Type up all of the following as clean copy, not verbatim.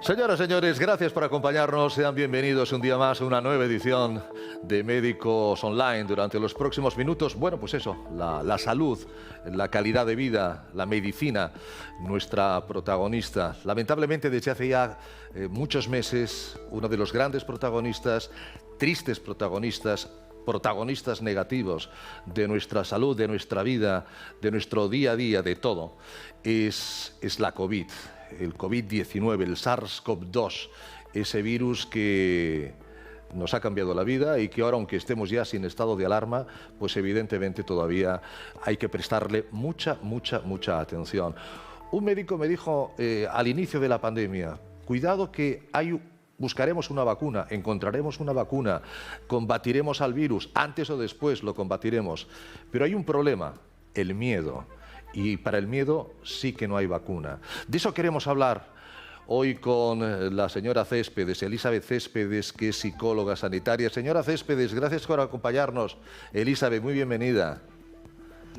Señoras, señores, gracias por acompañarnos. Sean bienvenidos un día más a una nueva edición de Médicos Online. Durante los próximos minutos, bueno, pues eso, la salud, la calidad de vida, la medicina, nuestra protagonista. Lamentablemente, desde hace ya muchos meses, uno de los grandes protagonistas, tristes protagonistas negativos de nuestra salud, de nuestra vida, de nuestro día a día, de todo, es la COVID. El COVID-19, el SARS-CoV-2, ese virus que nos ha cambiado la vida y que ahora, aunque estemos ya sin estado de alarma, pues evidentemente todavía hay que prestarle mucha atención. Un médico me dijo al inicio de la pandemia, cuidado que buscaremos una vacuna, encontraremos una vacuna, combatiremos al virus, antes o después lo combatiremos, pero hay un problema, el miedo. Y para el miedo sí que no hay vacuna. De eso queremos hablar hoy con la señora Céspedes, Elizabeth Céspedes, que es psicóloga sanitaria. Señora Céspedes, gracias por acompañarnos. Elizabeth, muy bienvenida.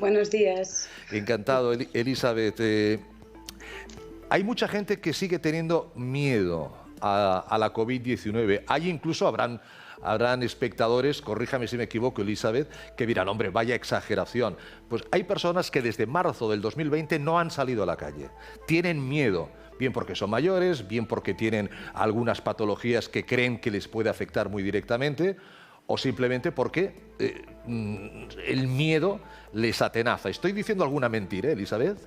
Buenos días. Encantado, Elizabeth. Hay mucha gente que sigue teniendo miedo a la COVID-19. Hay incluso, habrán espectadores, corríjame si me equivoco, Elizabeth, que dirán, hombre, vaya exageración. Pues hay personas que desde marzo del 2020 no han salido a la calle. Tienen miedo, bien porque son mayores, bien porque tienen algunas patologías que creen que les puede afectar muy directamente, o simplemente porque el miedo les atenaza. ¿Estoy diciendo alguna mentira, Elizabeth?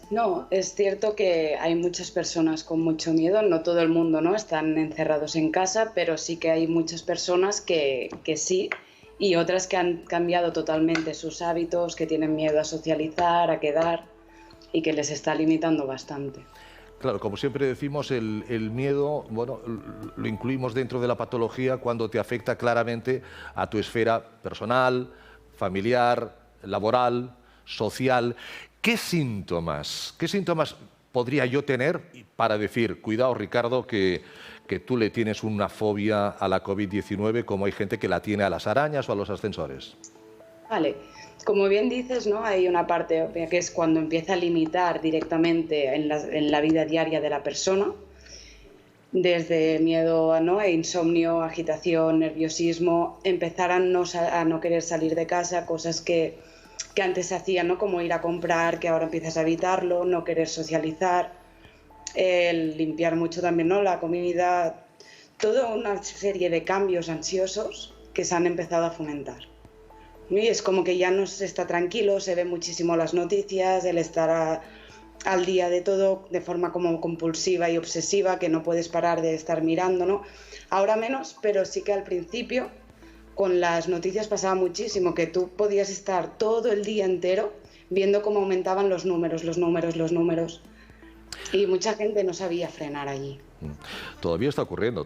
No, es cierto que hay muchas personas con mucho miedo, no todo el mundo, ¿no? Están encerrados en casa, pero sí que hay muchas personas que sí, y otras que han cambiado totalmente sus hábitos, que tienen miedo a socializar, a quedar, y que les está limitando bastante. Claro, como siempre decimos, el miedo, bueno, lo incluimos dentro de la patología cuando te afecta claramente a tu esfera personal, familiar, laboral, social. ¿Qué síntomas podría yo tener para decir, cuidado, Ricardo, que tú le tienes una fobia a la COVID-19 como hay gente que la tiene a las arañas o a los ascensores? Vale, como bien dices, ¿no? Hay una parte obvia que es cuando empieza a limitar directamente en la vida diaria de la persona, desde miedo a insomnio, agitación, nerviosismo, empezar a no querer salir de casa, cosas que antes se hacían, ¿no? Como ir a comprar, que ahora empiezas a evitarlo, no querer socializar, limpiar mucho también, ¿no? La comida, toda una serie de cambios ansiosos que se han empezado a fomentar. Y es como que ya no se está tranquilo, se ve muchísimo las noticias, el estar al día de todo de forma como compulsiva y obsesiva, que no puedes parar de estar mirando, ¿no? Ahora menos, pero sí que al principio con las noticias pasaba muchísimo, que tú podías estar todo el día entero viendo cómo aumentaban los números. Y mucha gente no sabía frenar allí. Todavía está ocurriendo.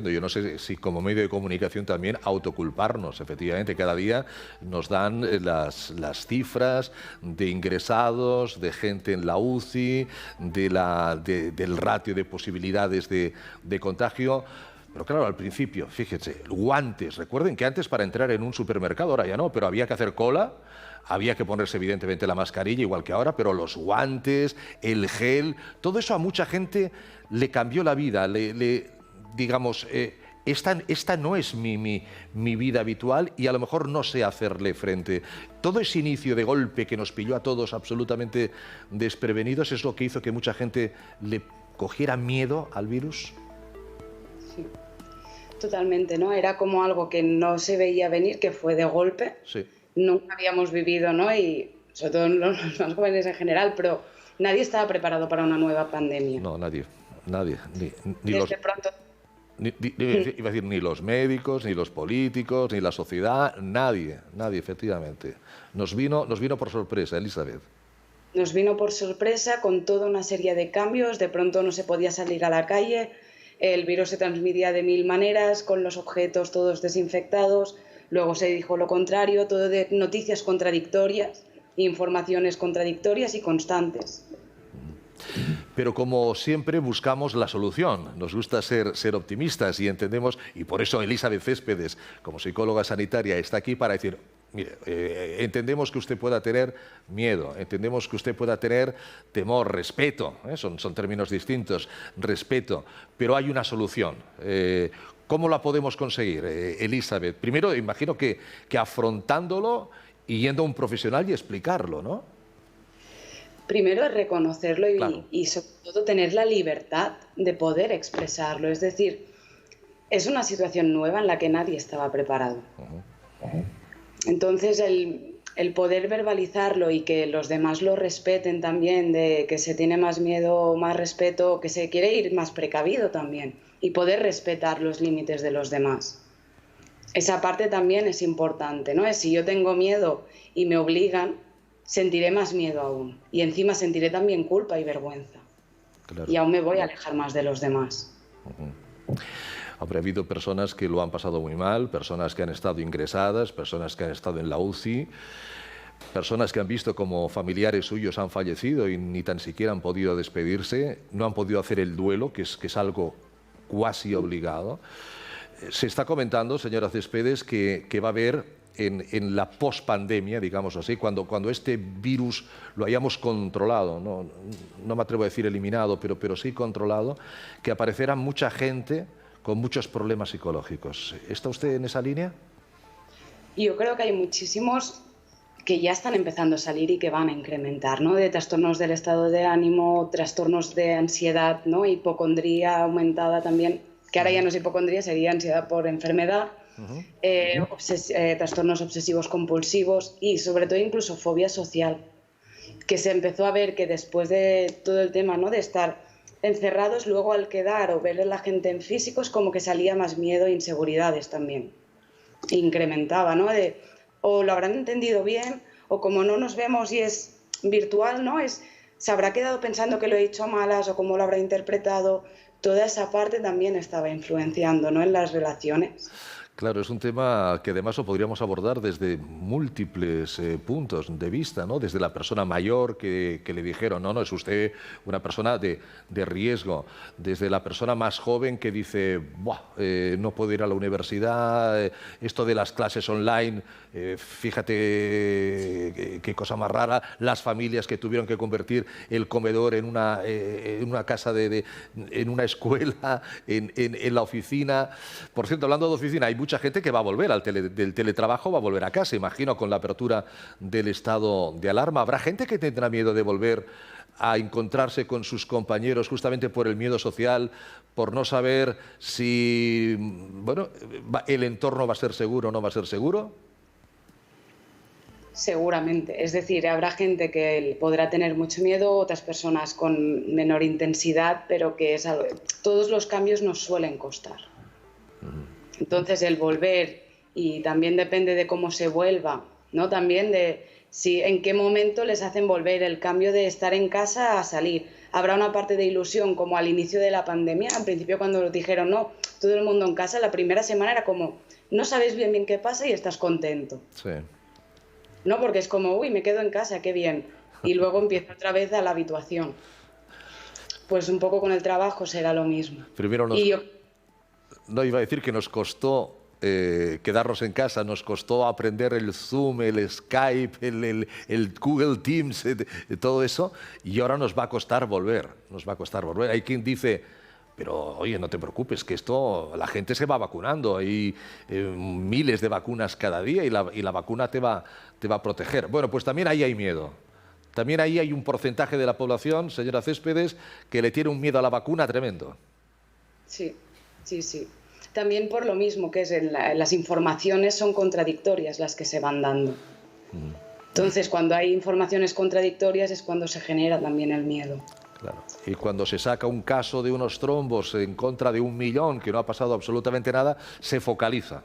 Yo no sé si como medio de comunicación también autoculparnos. Efectivamente, cada día nos dan las cifras de ingresados, de gente en la UCI, del ratio de posibilidades de contagio. Pero claro, al principio, fíjense, guantes. Recuerden que antes para entrar en un supermercado, ahora ya no, pero había que hacer cola, había que ponerse evidentemente la mascarilla, igual que ahora, pero los guantes, el gel, todo eso a mucha gente le cambió la vida. Digamos, esta no es mi vida habitual y a lo mejor no sé hacerle frente. Todo ese inicio de golpe que nos pilló a todos absolutamente desprevenidos es lo que hizo que mucha gente le cogiera miedo al virus. Sí, totalmente, ¿no? Era como algo que no se veía venir, que fue de golpe. Sí. Nunca habíamos vivido, ¿no? Y sobre todo los más jóvenes en general, pero nadie estaba preparado para una nueva pandemia. No, nadie. Ni los médicos, ni los políticos, ni la sociedad, nadie, efectivamente. Nos vino por sorpresa, Elizabeth. Nos vino por sorpresa con toda una serie de cambios, de pronto no se podía salir a la calle. El virus se transmitía de 1000 maneras, con los objetos todos desinfectados. Luego se dijo lo contrario, todo de noticias contradictorias, informaciones contradictorias y constantes. Pero como siempre buscamos la solución, nos gusta ser optimistas y entendemos, y por eso Elizabeth Céspedes, como psicóloga sanitaria, está aquí para decir, Mire, entendemos que usted pueda tener miedo, entendemos que usted pueda tener temor, respeto, son términos distintos, respeto, pero hay una solución. ¿Cómo la podemos conseguir, Elizabeth? Primero, imagino que afrontándolo y yendo a un profesional y explicarlo, ¿no? Primero es reconocerlo Claro. y sobre todo tener la libertad de poder expresarlo. Es decir, es una situación nueva en la que nadie estaba preparado. Entonces, el poder verbalizarlo y que los demás lo respeten también, de que se tiene más miedo, más respeto, que se quiere ir más precavido también, y poder respetar los límites de los demás. Esa parte también es importante, ¿no? Es si yo tengo miedo y me obligan, sentiré más miedo aún. Y encima sentiré también culpa y vergüenza. Claro. Y aún me voy a alejar más de los demás. Habrá habido personas que lo han pasado muy mal, personas que han estado ingresadas, personas que han estado en la UCI, personas que han visto como familiares suyos han fallecido y ni tan siquiera han podido despedirse, no han podido hacer el duelo, que es algo cuasi obligado. Se está comentando, señora Céspedes, que va a haber en la pospandemia, digamos así, cuando este virus lo hayamos controlado, no me atrevo a decir eliminado, pero sí controlado, que aparecerá mucha gente con muchos problemas psicológicos. ¿Está usted en esa línea? Y yo creo que hay muchísimos que ya están empezando a salir y que van a incrementar, ¿no? De trastornos del estado de ánimo, trastornos de ansiedad, ¿no? Hipocondría aumentada también, que ahora ya no es hipocondría, sería ansiedad por enfermedad, trastornos obsesivos compulsivos y sobre todo incluso fobia social, que se empezó a ver que después de todo el tema, ¿no? De estar encerrados, luego al quedar o ver a la gente en físico es como que salía más miedo e inseguridades también. Incrementaba, ¿no? O lo habrán entendido bien, o como no nos vemos y es virtual, ¿no? Se habrá quedado pensando que lo he dicho a malas o cómo lo habrá interpretado. Toda esa parte también estaba influenciando, ¿no? En las relaciones. Claro, es un tema que además lo podríamos abordar desde múltiples puntos de vista, ¿no? Desde la persona mayor que le dijeron, no, es usted una persona de riesgo, desde la persona más joven que dice, buah, no puedo ir a la universidad, esto de las clases online, fíjate qué cosa más rara, las familias que tuvieron que convertir el comedor en una casa, en una escuela, en la oficina. Por cierto, hablando de oficina, hay mucha gente que va a volver del teletrabajo, va a volver a casa, imagino, con la apertura del estado de alarma. Habrá gente que tendrá miedo de volver a encontrarse con sus compañeros justamente por el miedo social, por no saber si, bueno, el entorno va a ser seguro o no va a ser seguro. Seguramente. Es decir, habrá gente que podrá tener mucho miedo, otras personas con menor intensidad, pero que todos los cambios nos suelen costar. Entonces, el volver, y también depende de cómo se vuelva, ¿no? También de en qué momento les hacen volver el cambio de estar en casa a salir. Habrá una parte de ilusión, como al inicio de la pandemia, al principio cuando dijeron, no, todo el mundo en casa, la primera semana era como, no sabes bien qué pasa y estás contento. Sí. No, porque es como, uy, me quedo en casa, qué bien. Y luego empieza otra vez a la habituación. Pues un poco con el trabajo será lo mismo. Primero no iba a decir que nos costó quedarnos en casa, nos costó aprender el Zoom, el Skype, el Google Teams, todo eso, y ahora nos va a costar volver, Hay quien dice, pero oye, no te preocupes, que la gente se va vacunando, hay miles de vacunas cada día y la vacuna te va a proteger. Bueno, pues también ahí hay miedo. También ahí hay un porcentaje de la población, señora Céspedes, que le tiene un miedo a la vacuna tremendo. Sí. También por lo mismo que las informaciones son contradictorias las que se van dando. Entonces, cuando hay informaciones contradictorias es cuando se genera también el miedo. Claro. Y cuando se saca un caso de unos trombos en contra de 1 millón, que no ha pasado absolutamente nada, se focaliza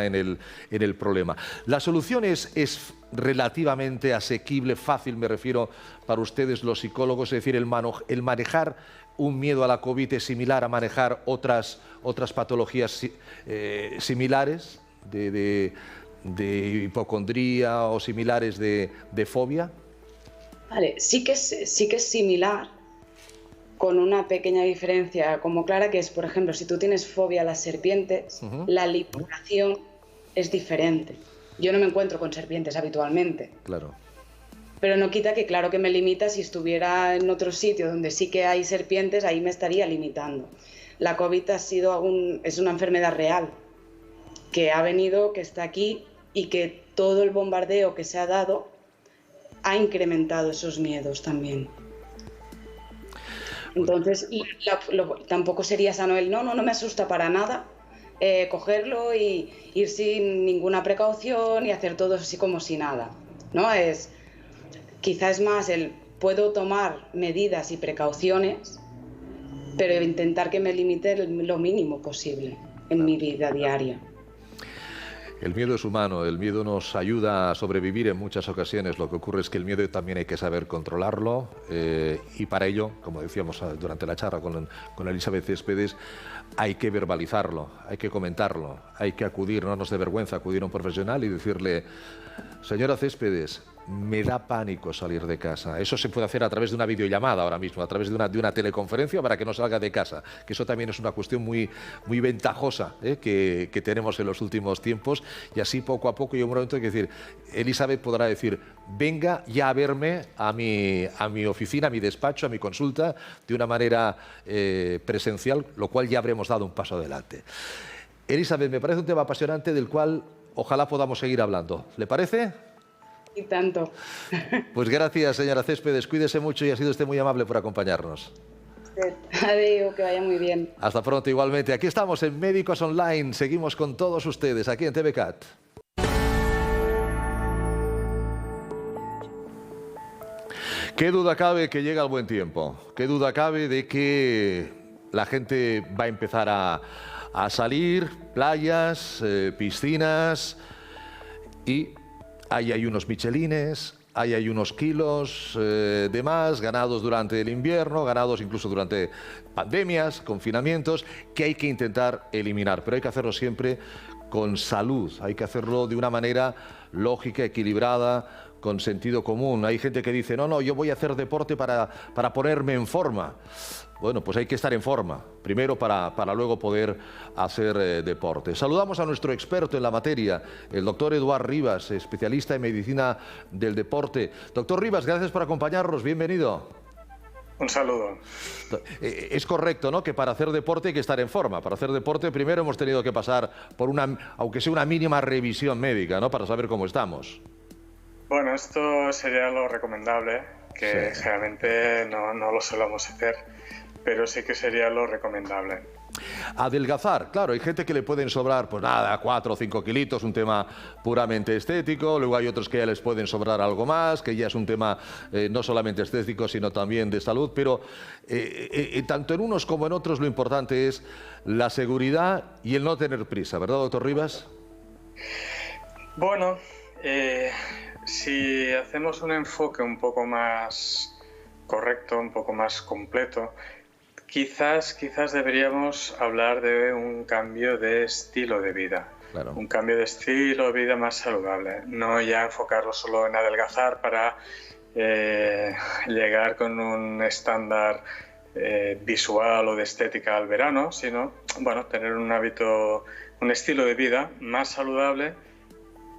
en el problema. La solución es relativamente asequible, fácil, me refiero, para ustedes los psicólogos, es decir, el manejar un miedo a la COVID es similar a manejar otras patologías similares de hipocondría o similares de fobia. Vale, sí que es similar, con una pequeña diferencia como clara, que es, por ejemplo, si tú tienes fobia a las serpientes, la liberación es diferente. Yo no me encuentro con serpientes habitualmente. Claro. Pero no quita que claro que me limita. Si estuviera en otro sitio donde sí que hay serpientes, ahí me estaría limitando. La COVID es una enfermedad real, que ha venido, que está aquí y que todo el bombardeo que se ha dado ha incrementado esos miedos también. Entonces, tampoco sería sano el no me asusta para nada, cogerlo y ir sin ninguna precaución y hacer todo así como si nada, ¿no? Quizás es más puedo tomar medidas y precauciones, pero intentar que me limite lo mínimo posible en mi vida diaria. El miedo es humano, el miedo nos ayuda a sobrevivir en muchas ocasiones. Lo que ocurre es que el miedo también hay que saber controlarlo y para ello, como decíamos durante la charla con Elizabeth Céspedes, hay que verbalizarlo, hay que comentarlo, hay que acudir, no nos dé vergüenza acudir a un profesional y decirle: señora Céspedes, me da pánico salir de casa. Eso se puede hacer a través de una videollamada ahora mismo, a través de una teleconferencia para que no salga de casa, que eso también es una cuestión muy ventajosa que tenemos en los últimos tiempos, y así poco a poco, y un momento hay que decir, Elizabeth podrá decir: venga ya a verme a mi oficina, a mi despacho, a mi consulta, de una manera presencial, lo cual ya habremos dado un paso adelante. Elizabeth, me parece un tema apasionante del cual ojalá podamos seguir hablando. ¿Le parece? Y tanto. Pues gracias, señora Céspedes. Cuídese mucho y ha sido usted muy amable por acompañarnos. Adiós, que vaya muy bien. Hasta pronto, igualmente. Aquí estamos en Médicos Online. Seguimos con todos ustedes aquí en TVCAT. ¿Qué duda cabe que llega el buen tiempo? ¿Qué duda cabe de que la gente va a empezar a salir, playas, piscinas, y ahí hay unos michelines, ahí hay unos kilos de más ganados durante el invierno, ganados incluso durante pandemias, confinamientos, que hay que intentar eliminar, pero hay que hacerlo siempre con salud, hay que hacerlo de una manera lógica, equilibrada, con sentido común. Hay gente que dice, no, yo voy a hacer deporte para ponerme en forma. Bueno, pues hay que estar en forma, primero para luego poder hacer deporte. Saludamos a nuestro experto en la materia, el doctor Eduard Rivas, especialista en medicina del deporte. Doctor Rivas, gracias por acompañarnos, bienvenido. Un saludo. Es correcto, ¿no?, que para hacer deporte hay que estar en forma. Para hacer deporte primero hemos tenido que pasar por aunque sea una mínima revisión médica, ¿no?, para saber cómo estamos. Bueno, esto sería lo recomendable, que sí, generalmente no lo solemos hacer, pero sí que sería lo recomendable. Adelgazar, claro, hay gente que le pueden sobrar, pues nada, 4 o 5 kilitos, un tema puramente estético. Luego hay otros que ya les pueden sobrar algo más, que ya es un tema no solamente estético, sino también de salud. Pero tanto en unos como en otros lo importante es la seguridad y el no tener prisa, ¿verdad, doctor Rivas? Bueno, si hacemos un enfoque un poco más correcto, un poco más completo, quizás deberíamos hablar de un cambio de estilo de vida. Claro. Un cambio de estilo de vida más saludable, no ya enfocarlo solo en adelgazar para llegar con un estándar visual o de estética al verano, sino, bueno, tener un hábito, un estilo de vida más saludable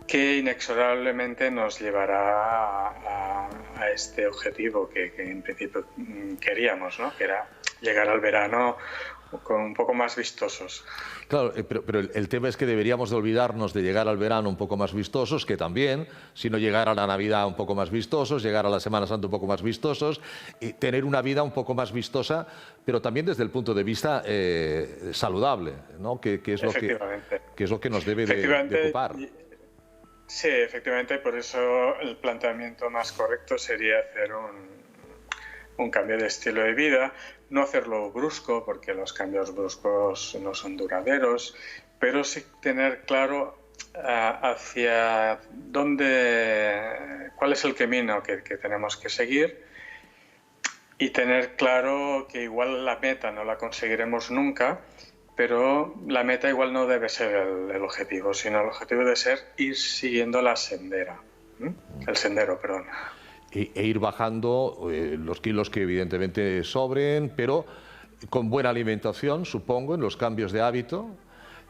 que inexorablemente nos llevará a este objetivo que en principio queríamos, ¿no?, que era llegar al verano con un poco más vistosos. Claro, pero el tema es que deberíamos de olvidarnos de llegar al verano un poco más vistosos, que también, sino llegar a la Navidad un poco más vistosos, llegar a la Semana Santa un poco más vistosos, y tener una vida un poco más vistosa, pero también desde el punto de vista saludable, ¿no?, que es lo que nos debe de ocupar. Sí, efectivamente, por eso el planteamiento más correcto sería hacer un cambio de estilo de vida, no hacerlo brusco, porque los cambios bruscos no son duraderos, pero sí tener claro hacia cuál es el camino que tenemos que seguir, y tener claro que igual la meta no la conseguiremos nunca, pero la meta igual no debe ser el objetivo, sino el objetivo debe ser ir siguiendo el sendero, perdón. E ir bajando los kilos que evidentemente sobren, pero con buena alimentación, supongo, en los cambios de hábito,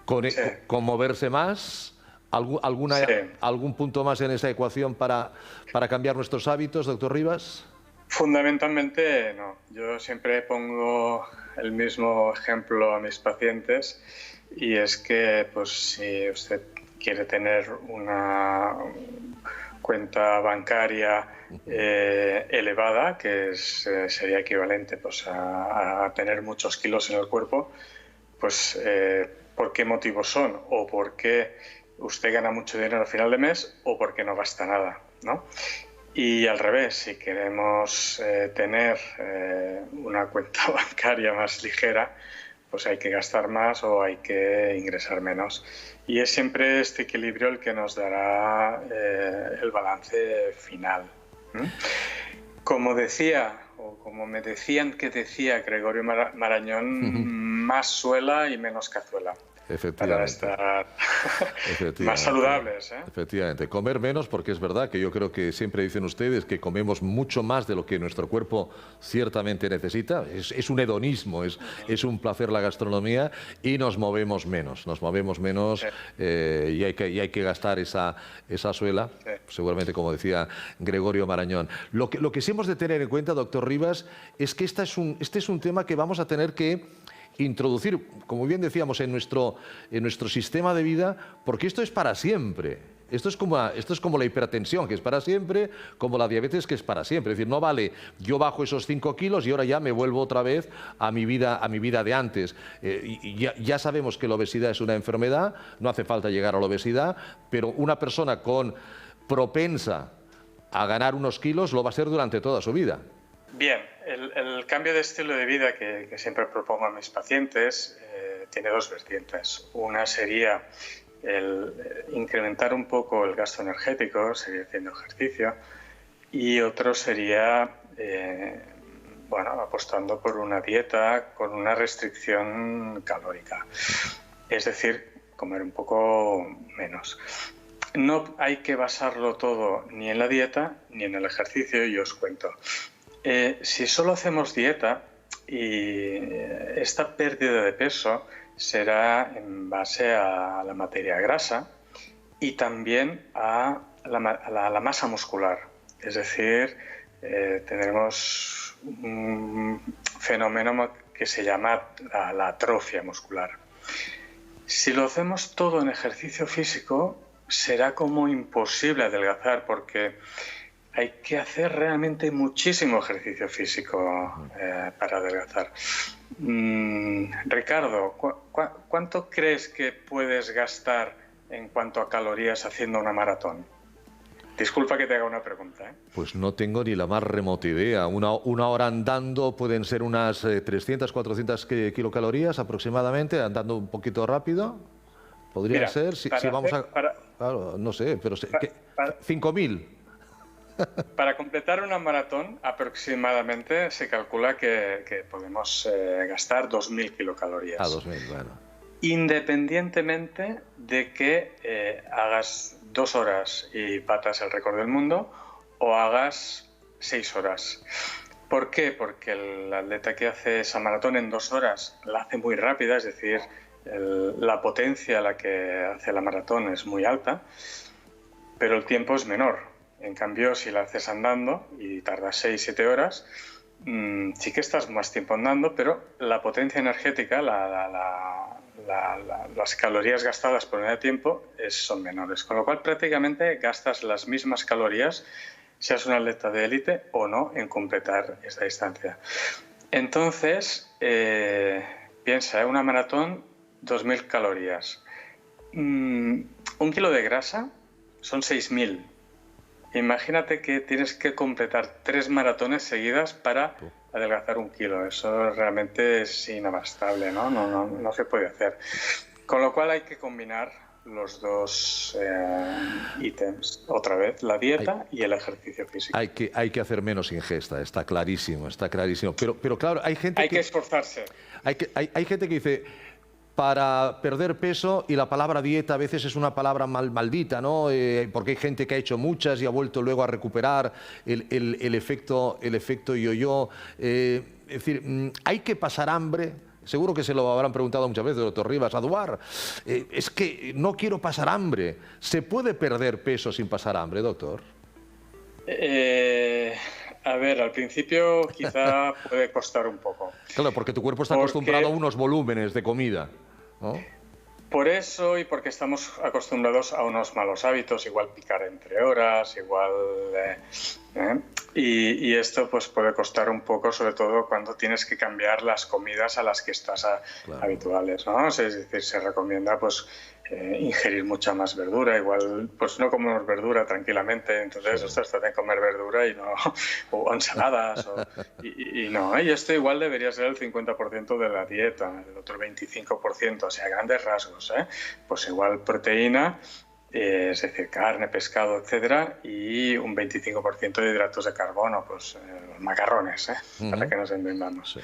con moverse más, Sí. ¿Algún punto más en esa ecuación para cambiar nuestros hábitos, doctor Rivas? Fundamentalmente no. Yo siempre pongo el mismo ejemplo a mis pacientes y es que pues, si usted quiere tener una cuenta bancaria elevada, que sería equivalente pues, a tener muchos kilos en el cuerpo, pues ¿por qué motivos son? O por qué usted gana mucho dinero al final de mes o porque no gasta nada, ¿no? Y al revés, si queremos tener una cuenta bancaria más ligera, pues hay que gastar más o hay que ingresar menos. Y es siempre este equilibrio el que nos dará el balance final. Como decía, o como me decían que decía Gregorio Marañón, más suela y menos cazuela. Para estar más saludables. Efectivamente, comer menos, porque es verdad que yo creo que siempre dicen ustedes que comemos mucho más de lo que nuestro cuerpo ciertamente necesita. Es un hedonismo, es un placer la gastronomía, y nos movemos menos. Sí. Y hay que gastar esa suela, sí. Seguramente, como decía Gregorio Marañón. Lo que sí hemos de tener en cuenta, doctor Rivas, es que este es un tema que vamos a tener que introducir, como bien decíamos, en nuestro sistema de vida, porque esto es para siempre. Esto es como la hipertensión, que es para siempre, como la diabetes, que es para siempre. Es decir, no vale, yo bajo esos 5 kilos y ahora ya me vuelvo otra vez a mi vida de antes. Ya sabemos que la obesidad es una enfermedad, no hace falta llegar a la obesidad, pero una persona propensa a ganar unos kilos lo va a ser durante toda su vida. Bien, el cambio de estilo de vida que siempre propongo a mis pacientes tiene dos vertientes. Una sería el incrementar un poco el gasto energético, sería haciendo ejercicio, y otro sería apostando por una dieta con una restricción calórica, es decir, comer un poco menos. No hay que basarlo todo ni en la dieta ni en el ejercicio, y os cuento. Si solo hacemos dieta, y esta pérdida de peso será en base a la materia grasa y también a la masa muscular. Es decir, tendremos un fenómeno que se llama la atrofia muscular. Si lo hacemos todo en ejercicio físico, será como imposible adelgazar, porque hay que hacer realmente muchísimo ejercicio físico para adelgazar. Ricardo, ¿cuánto crees que puedes gastar en cuanto a calorías haciendo una maratón? Disculpa que te haga una pregunta. Pues no tengo ni la más remota idea. Una hora andando pueden ser unas 300, 400 kilocalorías aproximadamente, andando un poquito rápido. Podría ser, si vamos a... Claro, no sé, pero... 5.000. Para completar una maratón, aproximadamente se calcula que podemos gastar 2.000 kilocalorías. 2.000, bueno. Independientemente de que hagas 2 horas y batas el récord del mundo o hagas 6 horas. ¿Por qué? Porque el atleta que hace esa maratón en 2 horas la hace muy rápida, es decir, la potencia a la que hace la maratón es muy alta, pero el tiempo es menor. En cambio, si la haces andando y tardas 6-7 horas, sí que estás más tiempo andando, pero la potencia energética, las calorías gastadas por unidad de tiempo son menores. Con lo cual, prácticamente gastas las mismas calorías, seas un atleta de élite o no, en completar esta distancia. Entonces, piensa, una maratón, 2.000 calorías. 1 kilo de grasa son 6.000. Imagínate que tienes que completar 3 maratones seguidas para adelgazar 1 kilo. Eso realmente es inabastable, ¿no? No se puede hacer. Con lo cual hay que combinar los dos ítems. Otra vez, la dieta y el ejercicio físico. Hay que hacer menos ingesta, está clarísimo. Pero claro, hay gente hay que esforzarse. Hay gente que dice... para perder peso, y la palabra dieta a veces es una palabra maldita, ¿no? Porque hay gente que ha hecho muchas y ha vuelto luego a recuperar el efecto yo-yo. Es decir, hay que pasar hambre. seguro que se lo habrán preguntado muchas veces, doctor Rivas, Eduard, es que no quiero pasar hambre. ¿Se puede perder peso sin pasar hambre, doctor? A ver, al principio quizá puede costar un poco. Claro, porque tu cuerpo está acostumbrado a unos volúmenes de comida, ¿no? Por eso y porque estamos acostumbrados a unos malos hábitos, igual picar entre horas, igual... Y esto pues puede costar un poco, sobre todo cuando tienes que cambiar las comidas a las que estás habituales, ¿no? Es decir, se recomienda pues ingerir mucha más verdura, igual pues no comemos verdura tranquilamente, entonces ostras, te hacen comer verdura y no, o ensaladas, y no, y esto igual debería ser el 50% de la dieta, el otro 25%, o sea, grandes rasgos, pues igual proteína, es decir, carne, pescado, etcétera, y un 25% de hidratos de carbono, pues macarrones, para que nos entendamos. Sí.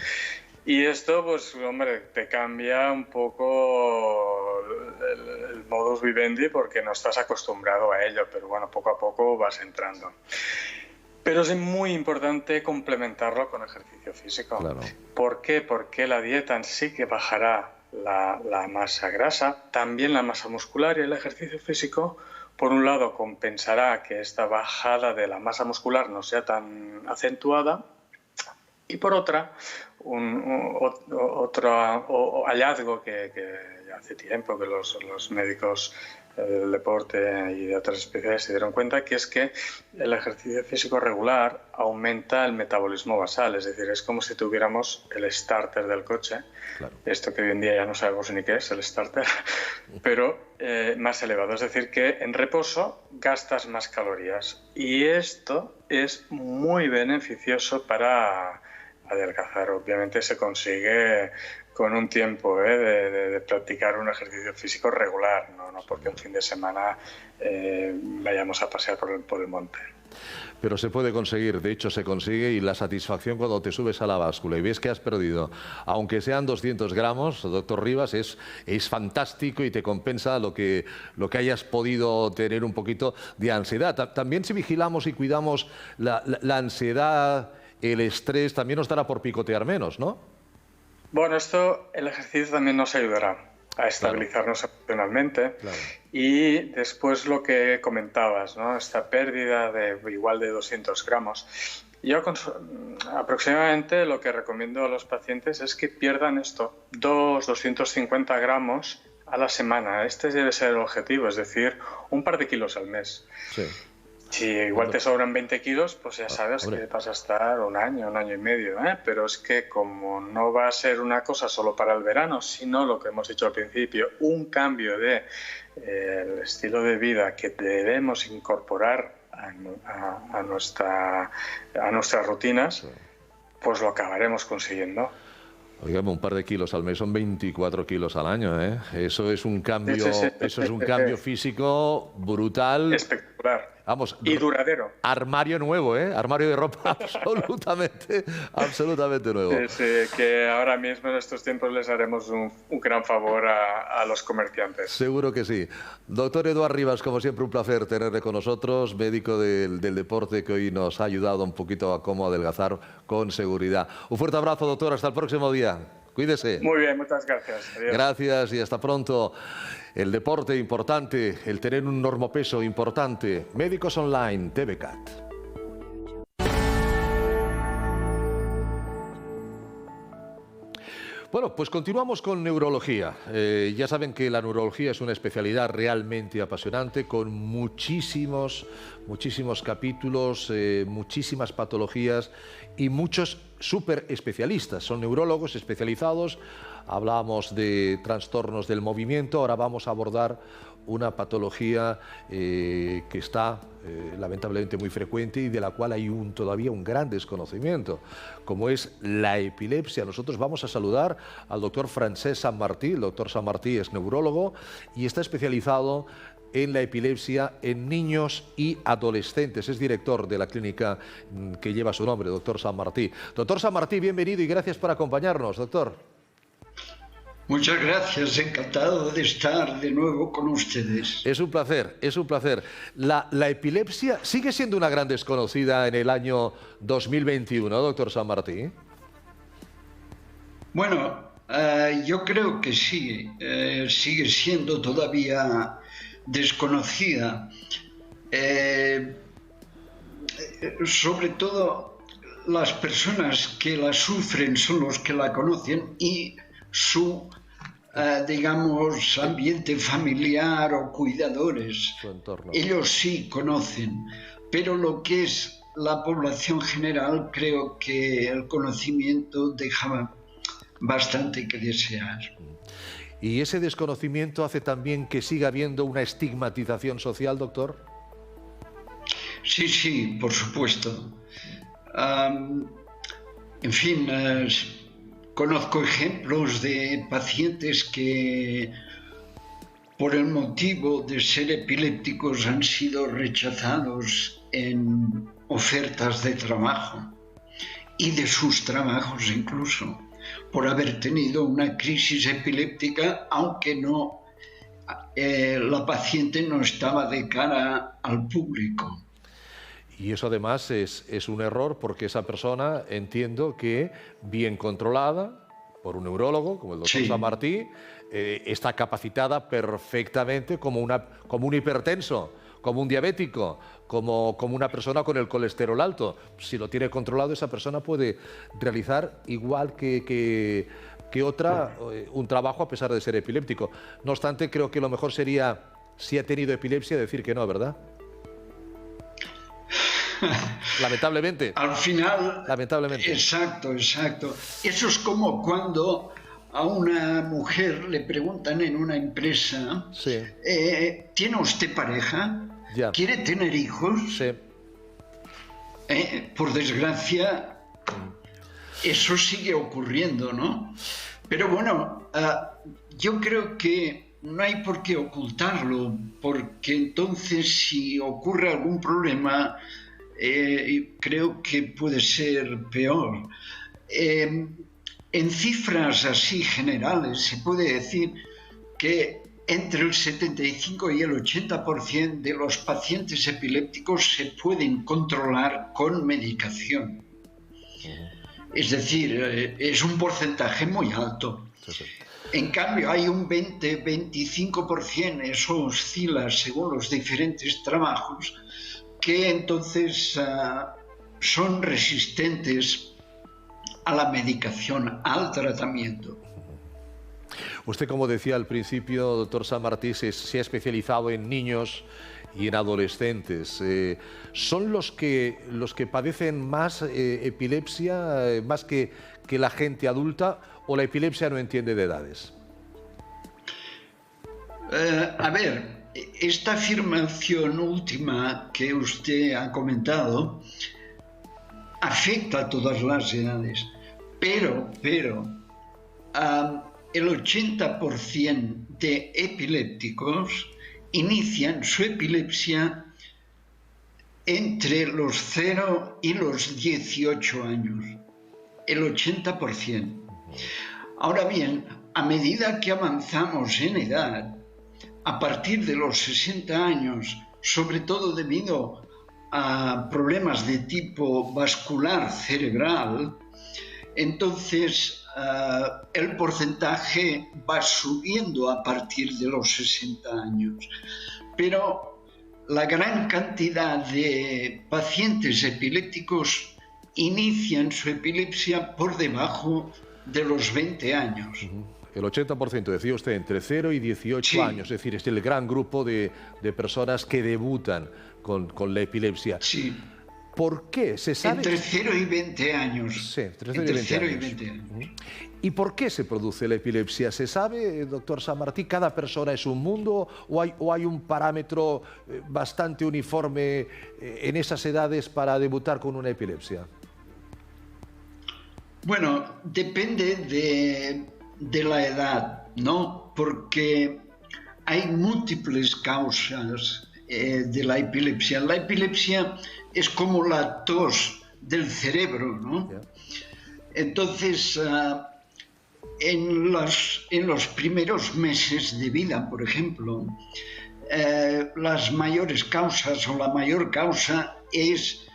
Y esto, pues, hombre, te cambia un poco el modus vivendi porque no estás acostumbrado a ello, pero bueno, poco a poco vas entrando. Pero es muy importante complementarlo con ejercicio físico. Claro. ¿Por qué? Porque la dieta en sí que bajará la masa grasa, también la masa muscular, y el ejercicio físico, por un lado, compensará que esta bajada de la masa muscular no sea tan acentuada, y por otra, otro hallazgo que ya hace tiempo que los médicos del deporte y de otras especialidades se dieron cuenta, que es que el ejercicio físico regular aumenta el metabolismo basal, es decir, es como si tuviéramos el starter del coche, claro. Esto que hoy en día ya no sabemos ni qué es el starter, pero más elevado, es decir, que en reposo gastas más calorías, y esto es muy beneficioso para adelgazar. Obviamente se consigue con un tiempo de practicar un ejercicio físico regular, no porque un fin de semana vayamos a pasear por el monte. Pero se puede conseguir, de hecho se consigue, y la satisfacción cuando te subes a la báscula y ves que has perdido, aunque sean 200 gramos, doctor Rivas, es fantástico y te compensa lo que hayas podido tener un poquito de ansiedad. También si vigilamos y cuidamos la ansiedad, el estrés, también nos dará por picotear menos, ¿no? Bueno, el ejercicio también nos ayudará a estabilizarnos emocionalmente. Claro. Y después lo que comentabas, ¿no? Esta pérdida de igual de 200 gramos. Yo aproximadamente lo que recomiendo a los pacientes es que pierdan 250 gramos a la semana. Este debe ser el objetivo, es decir, un par de kilos al mes. Sí. Si igual te sobran 20 kilos, pues ya sabes que vas a estar un año y medio, pero es que como no va a ser una cosa solo para el verano, sino lo que hemos dicho al principio, un cambio de el estilo de vida que debemos incorporar a nuestras rutinas, pues lo acabaremos consiguiendo. Oigan, un par de kilos al mes son 24 kilos al año, ¿eh? Eso es un cambio, eso es un cambio físico brutal. Espectacular. Vamos, y duradero. Armario nuevo, ¿eh? Armario de ropa absolutamente nuevo. Sí, que ahora mismo en estos tiempos les haremos un gran favor a los comerciantes. Seguro que sí. Doctor Eduard Rivas, como siempre un placer tenerle con nosotros, médico del deporte, que hoy nos ha ayudado un poquito a cómo adelgazar con seguridad. Un fuerte abrazo, doctor, hasta el próximo día. Cuídese. Muy bien, muchas gracias. Adiós. Gracias y hasta pronto. El deporte importante, el tener un normopeso importante. Médicos Online, TVCAT. Bueno, pues continuamos con neurología. Ya saben que la neurología es una especialidad realmente apasionante, con muchísimos capítulos, muchísimas patologías y muchos súper especialistas. Son neurólogos especializados. Hablábamos de trastornos del movimiento, ahora vamos a abordar una patología que está lamentablemente muy frecuente y de la cual hay todavía un gran desconocimiento, como es la epilepsia. Nosotros vamos a saludar al doctor Francesc Sanmartí. El doctor Sanmartí es neurólogo y está especializado en la epilepsia en niños y adolescentes. Es director de la clínica que lleva su nombre, doctor Sanmartí. Doctor Sanmartí, bienvenido y gracias por acompañarnos, doctor. Muchas gracias, encantado de estar de nuevo con ustedes. Es un placer, es un placer. La epilepsia sigue siendo una gran desconocida en el año 2021, doctor Sanmartí. Bueno, Yo creo que sí, sigue siendo todavía desconocida. Sobre todo las personas que la sufren son los que la conocen y su, digamos, ambiente familiar o cuidadores. Su entorno. Ellos sí conocen, pero lo que es la población general, creo que el conocimiento deja bastante que desear. ¿Y ese desconocimiento hace también que siga habiendo una estigmatización social, doctor? Sí, sí, por supuesto. En fin, conozco ejemplos de pacientes que por el motivo de ser epilépticos han sido rechazados en ofertas de trabajo y de sus trabajos incluso, por haber tenido una crisis epiléptica, aunque no, la paciente no estaba de cara al público. Y eso además es un error porque esa persona, entiendo que bien controlada por un neurólogo como el doctor Sí. Sammartí, está capacitada perfectamente como un hipertenso, como un diabético, como una persona con el colesterol alto. Si lo tiene controlado, esa persona puede realizar igual que otra un trabajo a pesar de ser epiléptico. No obstante, creo que lo mejor sería, si ha tenido epilepsia, decir que no, ¿verdad? Lamentablemente. Al final, Lamentablemente. exacto, exacto. Eso es como cuando a una mujer le preguntan en una empresa, Sí. ¿Tiene usted pareja? Ya. ¿Quiere tener hijos? Sí. Por desgracia, eso sigue ocurriendo, ¿no? Pero bueno, yo creo que no hay por qué ocultarlo, porque entonces si ocurre algún problema, creo que puede ser peor. En cifras así generales se puede decir que entre el 75 y el 80% de los pacientes epilépticos se pueden controlar con medicación. Es decir, es un porcentaje muy alto. Sí, sí. En cambio, hay un 20-25%, eso oscila según los diferentes trabajos, que entonces son resistentes a la medicación, al tratamiento. Usted, como decía al principio, doctor Sammartí, se ha especializado en niños y en adolescentes. ¿Son los que padecen más epilepsia, más que la gente adulta, o la epilepsia no entiende de edades? A ver, esta afirmación última que usted ha comentado afecta a todas las edades, pero el 80% de epilépticos inician su epilepsia entre los 0 y los 18 años, el 80%. Ahora bien, a medida que avanzamos en edad, a partir de los 60 años, sobre todo debido a problemas de tipo vascular cerebral, entonces el porcentaje va subiendo a partir de los 60 años. Pero la gran cantidad de pacientes epilépticos inician su epilepsia por debajo de los 20 años. El 80%, decía usted, entre 0 y 18 Sí. años. Es decir, es el gran grupo de personas que debutan con la epilepsia. Sí. ¿Por qué? ¿Se sabe? Entre 0 y 20 años. Sí, entre 0 Entre y 0 y 20 20 años. ¿Y por qué se produce la epilepsia? ¿Se sabe, doctor Sammartí, cada persona es un mundo o hay un parámetro bastante uniforme en esas edades para debutar con una epilepsia? Bueno, depende de la edad, ¿no? Porque hay múltiples causas de la epilepsia. La epilepsia es como la tos del cerebro, ¿no? Yeah. Entonces, en los primeros meses de vida, por ejemplo, las mayores causas o la mayor causa es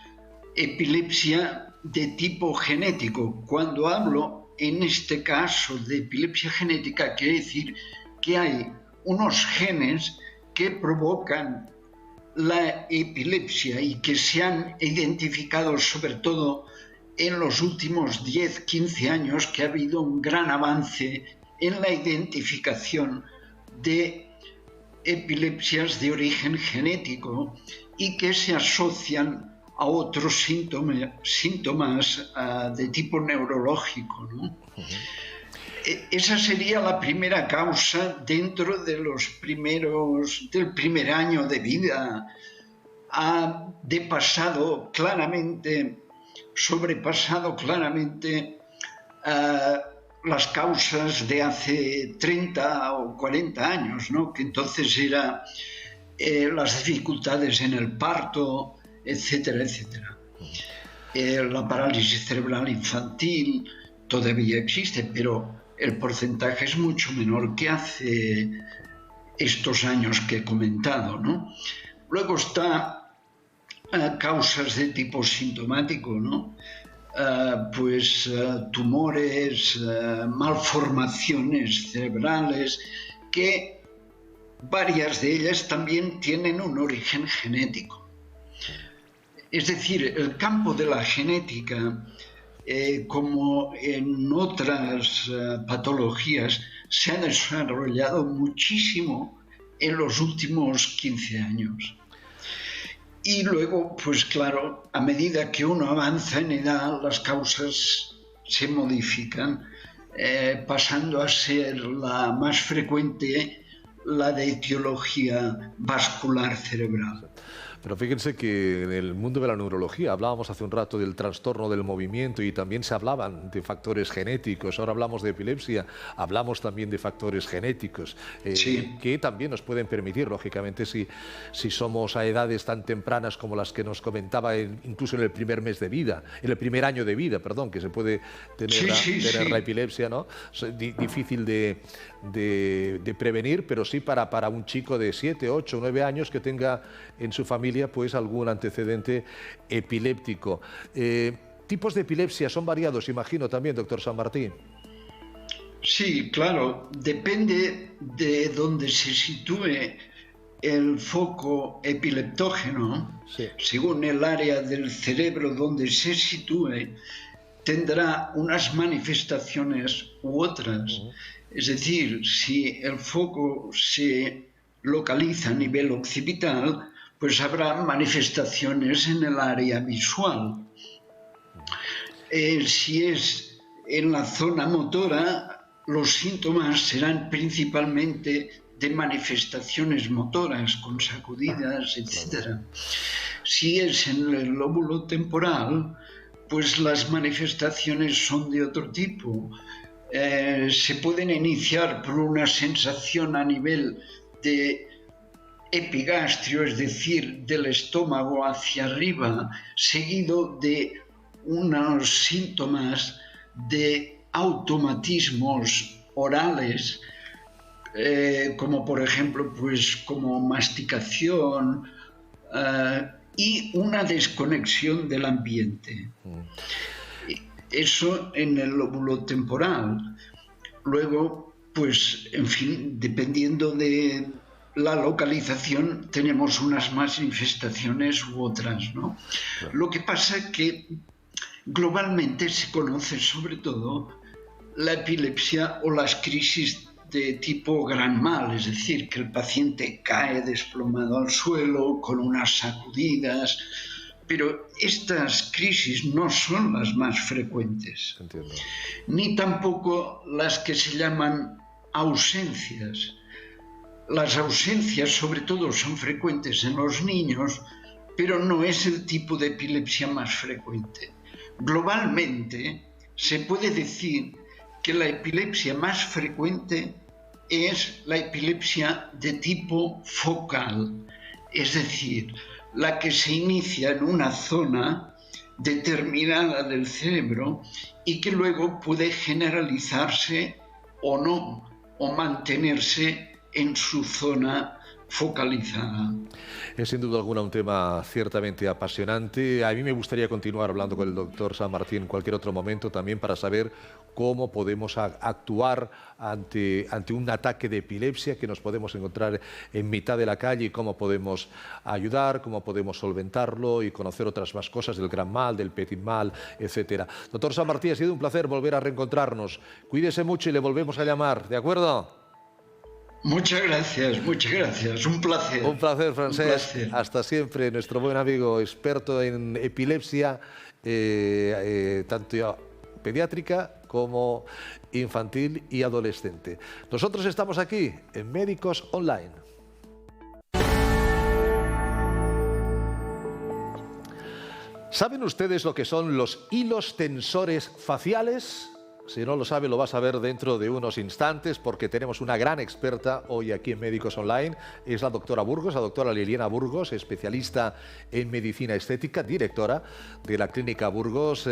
epilepsia de tipo genético. Cuando hablo en este caso de epilepsia genética quiere decir que hay unos genes que provocan la epilepsia y que se han identificado sobre todo en los últimos 10-15 años, que ha habido un gran avance en la identificación de epilepsias de origen genético y que se asocian a otros síntomas de tipo neurológico, ¿no? Esa sería la primera causa dentro de del primer año de vida. Ha sobrepasado claramente las causas de hace 30 o 40 años, ¿no? Que entonces eran las dificultades en el parto, etcétera, etcétera. La parálisis cerebral infantil todavía existe, pero el porcentaje es mucho menor que hace estos años que he comentado, ¿no? Luego está causas de tipo sintomático, ¿no? Tumores, malformaciones cerebrales, que varias de ellas también tienen un origen genético. Es decir, el campo de la genética, como en otras patologías, se ha desarrollado muchísimo en los últimos 15 años. Y luego, pues claro, a medida que uno avanza en edad, las causas se modifican, pasando a ser la más frecuente la de etiología vascular cerebral. Pero fíjense que en el mundo de la neurología hablábamos hace un rato del trastorno del movimiento y también se hablaban de factores genéticos. Ahora hablamos de epilepsia, hablamos también de factores genéticos que también nos pueden permitir, lógicamente, si somos a edades tan tempranas como las que nos comentaba, incluso en el primer mes de vida, en el primer año de vida, perdón, que se puede tener la epilepsia, ¿no? Difícil de prevenir, pero sí para un chico de 7, 8, 9 años que tenga en su familia pues algún antecedente epiléptico. Tipos de epilepsia son variados, imagino también, doctor San Martín. Sí, claro, depende de dónde se sitúe el foco epileptógeno. Según el área del cerebro donde se sitúe, tendrá unas manifestaciones u otras. Es decir, si el foco se localiza a nivel occipital, pues habrá manifestaciones en el área visual. Si es en la zona motora, los síntomas serán principalmente de manifestaciones motoras, con sacudidas, etc. Si es en el lóbulo temporal, pues las manifestaciones son de otro tipo. Se pueden iniciar por una sensación a nivel de epigastrio, es decir, del estómago hacia arriba, seguido de unos síntomas de automatismos orales, como por ejemplo, pues como masticación y una desconexión del ambiente. Eso en el lóbulo temporal. Luego, pues, en fin, dependiendo de la localización, tenemos unas manifestaciones u otras, ¿no? Claro. Lo que pasa es que globalmente se conoce sobre todo la epilepsia o las crisis de tipo gran mal, es decir, que el paciente cae desplomado al suelo con unas sacudidas, pero estas crisis no son las más frecuentes. Entiendo. Ni tampoco las que se llaman ausencias. Las ausencias sobre todo son frecuentes en los niños, pero no es el tipo de epilepsia más frecuente. Globalmente se puede decir que la epilepsia más frecuente es la epilepsia de tipo focal, es decir, la que se inicia en una zona determinada del cerebro y que luego puede generalizarse o no, o mantenerse en su zona focalizada. Es sin duda alguna un tema ciertamente apasionante. A mí me gustaría continuar hablando con el doctor San Martín en cualquier otro momento también para saber cómo podemos actuar ante un ataque de epilepsia que nos podemos encontrar en mitad de la calle y cómo podemos ayudar, cómo podemos solventarlo y conocer otras más cosas del gran mal, del petit mal, etcétera. Doctor Sanmartí, ha sido un placer volver a reencontrarnos. Cuídese mucho y le volvemos a llamar, ¿de acuerdo? Muchas gracias, un placer. Un placer, Francesc. Hasta siempre, nuestro buen amigo, experto en epilepsia, tanto pediátrica como infantil y adolescente. Nosotros estamos aquí en Médicos Online. ¿Saben ustedes lo que son los hilos tensores faciales? Si no lo sabe, lo vas a ver dentro de unos instantes porque tenemos una gran experta hoy aquí en Médicos Online. Es la doctora Burgos, la doctora Liliana Burgos, especialista en medicina estética, directora de la Clínica Burgos.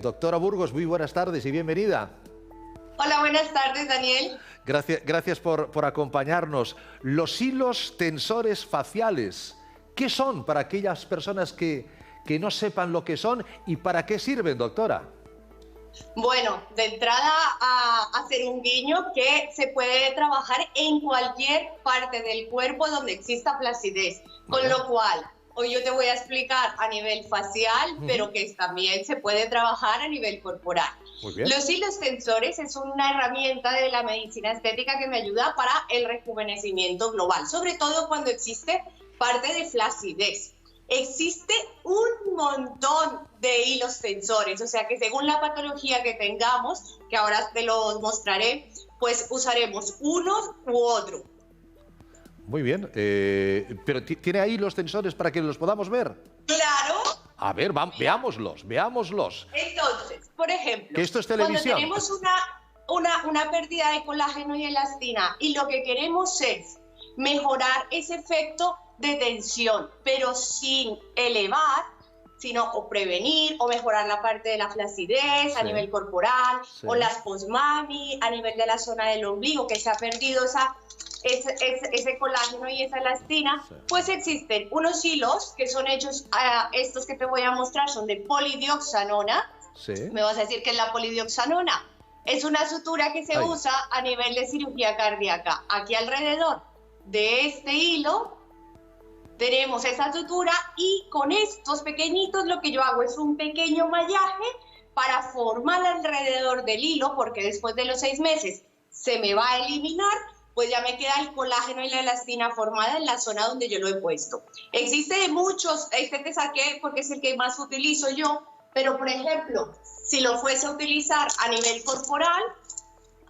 Doctora Burgos, muy buenas tardes y bienvenida. Hola, buenas tardes, Daniel. Gracias por acompañarnos. Los hilos tensores faciales, ¿qué son para aquellas personas que no sepan lo que son y para qué sirven, doctora? Bueno, de entrada a hacer un guiño que se puede trabajar en cualquier parte del cuerpo donde exista flacidez, con lo cual hoy yo te voy a explicar a nivel facial, pero que también se puede trabajar a nivel corporal. Los hilos tensores es una herramienta de la medicina estética que me ayuda para el rejuvenecimiento global, sobre todo cuando existe parte de flacidez. Existe un montón de hilos tensores, o sea que según la patología que tengamos, que ahora te los mostraré, pues usaremos uno u otro. Muy bien, pero ¿tiene ahí los tensores para que los podamos ver? ¡Claro! A ver, veámoslos. Entonces, por ejemplo, que esto es televisión. Cuando tenemos una pérdida de colágeno y elastina y lo que queremos es mejorar ese efecto de tensión, pero sin elevar, sino o prevenir o mejorar la parte de la flacidez a nivel corporal, o las postmami a nivel de la zona del ombligo, que se ha perdido ese colágeno y esa elastina, pues existen unos hilos que son hechos, estos que te voy a mostrar son de polidioxanona. Me vas a decir que es la polidioxanona. Es una sutura que se usa a nivel de cirugía cardíaca. Aquí alrededor de este hilo tenemos esa sutura y con estos pequeñitos lo que yo hago es un pequeño mallaje para formar alrededor del hilo, porque después de los 6 meses se me va a eliminar, pues ya me queda el colágeno y la elastina formada en la zona donde yo lo he puesto. Existe muchos, este te saqué porque es el que más utilizo yo, pero por ejemplo, si lo fuese a utilizar a nivel corporal,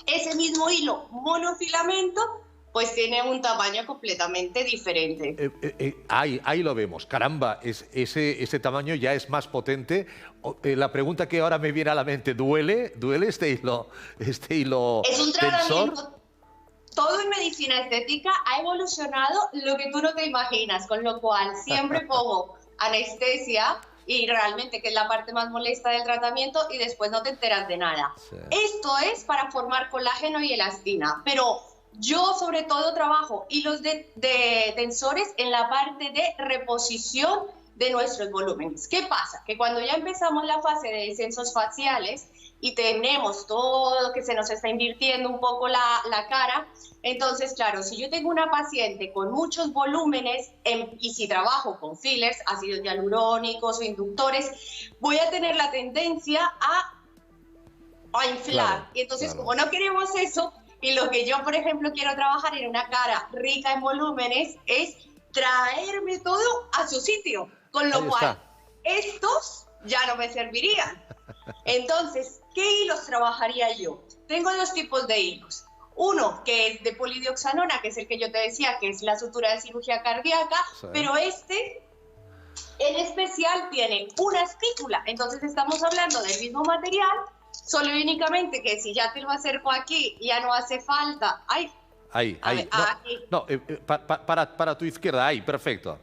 ese mismo hilo monofilamento, pues tiene un tamaño completamente diferente. Ahí lo vemos. Caramba, ese tamaño ya es más potente. La pregunta que ahora me viene a la mente, ¿duele este hilo es un tratamiento tensor? Todo en medicina estética ha evolucionado lo que tú no te imaginas, con lo cual siempre pongo anestesia y realmente que es la parte más molesta del tratamiento y después no te enteras de nada. Esto es para formar colágeno y elastina, pero yo sobre todo trabajo hilos de tensores en la parte de reposición de nuestros volúmenes. ¿Qué pasa? Que cuando ya empezamos la fase de descensos faciales y tenemos todo que se nos está invirtiendo un poco la cara, entonces claro, si yo tengo una paciente con muchos volúmenes y si trabajo con fillers, ácidos hialurónicos o inductores, voy a tener la tendencia a inflar. Y entonces como no queremos eso, y lo que yo, por ejemplo, quiero trabajar en una cara rica en volúmenes es traerme todo a su sitio, con lo cual estos ya no me servirían. Entonces, ¿qué hilos trabajaría yo? Tengo 2 tipos de hilos. Uno que es de polidioxanona, que es el que yo te decía, que es la sutura de cirugía cardíaca, pero este en especial tiene una espícula. Entonces estamos hablando del mismo material, solo y únicamente que si ya te lo acerco aquí, ya no hace falta. Ahí. Para tu izquierda, ahí, perfecto.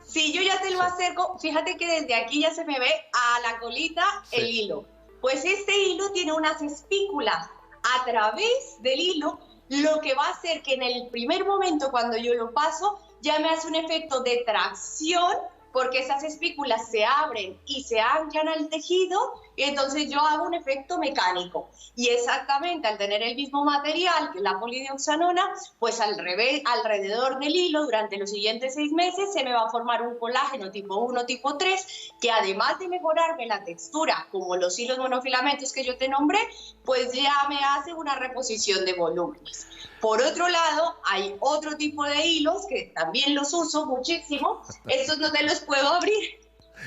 Si yo ya te lo acerco, fíjate que desde aquí ya se me ve a la colita el hilo. Pues este hilo tiene unas espículas a través del hilo, lo que va a hacer que en el primer momento cuando yo lo paso, ya me hace un efecto de tracción, porque esas espículas se abren y se anclan al tejido y entonces yo hago un efecto mecánico. Y exactamente al tener el mismo material que la polidioxanona, pues alrededor del hilo durante los siguientes 6 meses se me va a formar un colágeno tipo 1, tipo 3, que además de mejorarme la textura, como los hilos monofilamentos que yo te nombré, pues ya me hace una reposición de volúmenes. Por otro lado, hay otro tipo de hilos que también los uso muchísimo. Estos no te los puedo abrir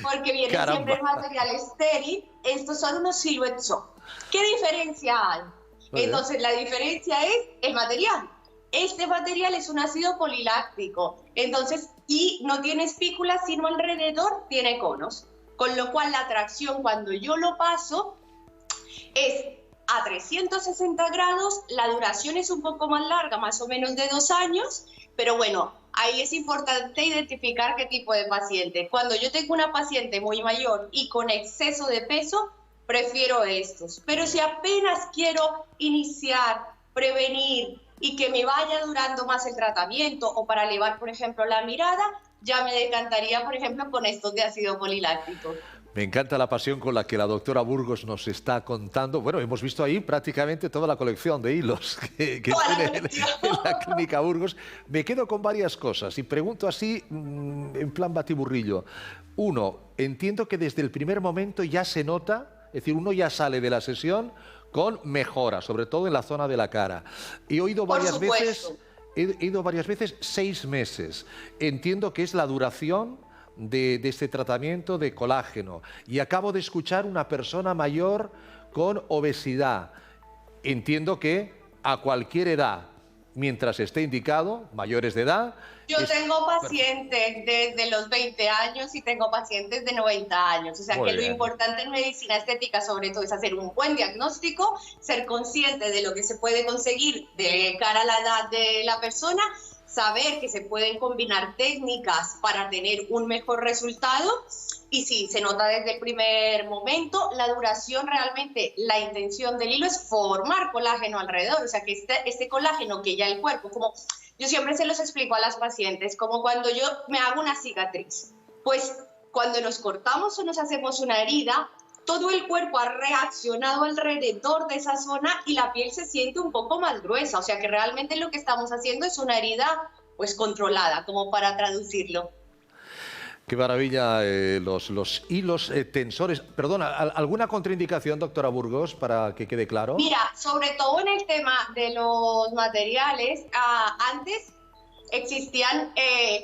porque vienen siempre en material estéril. Estos son unos Silhouette Soft. ¿Qué diferencia hay? Entonces, la diferencia es el material. Este material es un ácido poliláctico, entonces, y no tiene espículas, sino alrededor tiene conos. Con lo cual, la tracción, cuando yo lo paso, es a 360 grados, la duración es un poco más larga, más o menos de 2 años, pero bueno, ahí es importante identificar qué tipo de paciente. Cuando yo tengo una paciente muy mayor y con exceso de peso, prefiero estos. Pero si apenas quiero iniciar, prevenir y que me vaya durando más el tratamiento o para elevar, por ejemplo, la mirada, ya me decantaría, por ejemplo, con estos de ácido poliláctico. Me encanta la pasión con la que la doctora Burgos nos está contando. Bueno, hemos visto ahí prácticamente toda la colección de hilos que tiene en la Clínica Burgos. Me quedo con varias cosas y pregunto así, en plan batiburrillo. Uno, entiendo que desde el primer momento ya se nota, es decir, uno ya sale de la sesión con mejora, sobre todo en la zona de la cara. He oído varias veces 6 meses. Entiendo que es la duración de este tratamiento de colágeno. Y acabo de escuchar una persona mayor con obesidad. Entiendo que a cualquier edad, mientras esté indicado, mayores de edad... Yo tengo pacientes desde los 20 años y tengo pacientes de 90 años. O sea que lo importante en medicina estética sobre todo es hacer un buen diagnóstico, ser consciente de lo que se puede conseguir de cara a la edad de la persona, saber que se pueden combinar técnicas para tener un mejor resultado y sí, se nota desde el primer momento. La duración realmente, la intención del hilo es formar colágeno alrededor, o sea que este colágeno que ya el cuerpo, como yo siempre se los explico a las pacientes, como cuando yo me hago una cicatriz, pues cuando nos cortamos o nos hacemos una herida, todo el cuerpo ha reaccionado alrededor de esa zona y la piel se siente un poco más gruesa. O sea que realmente lo que estamos haciendo es una herida pues controlada, como para traducirlo. Qué maravilla, los hilos tensores. Perdona, ¿alguna contraindicación, doctora Burgos, para que quede claro? Mira, sobre todo en el tema de los materiales, antes existían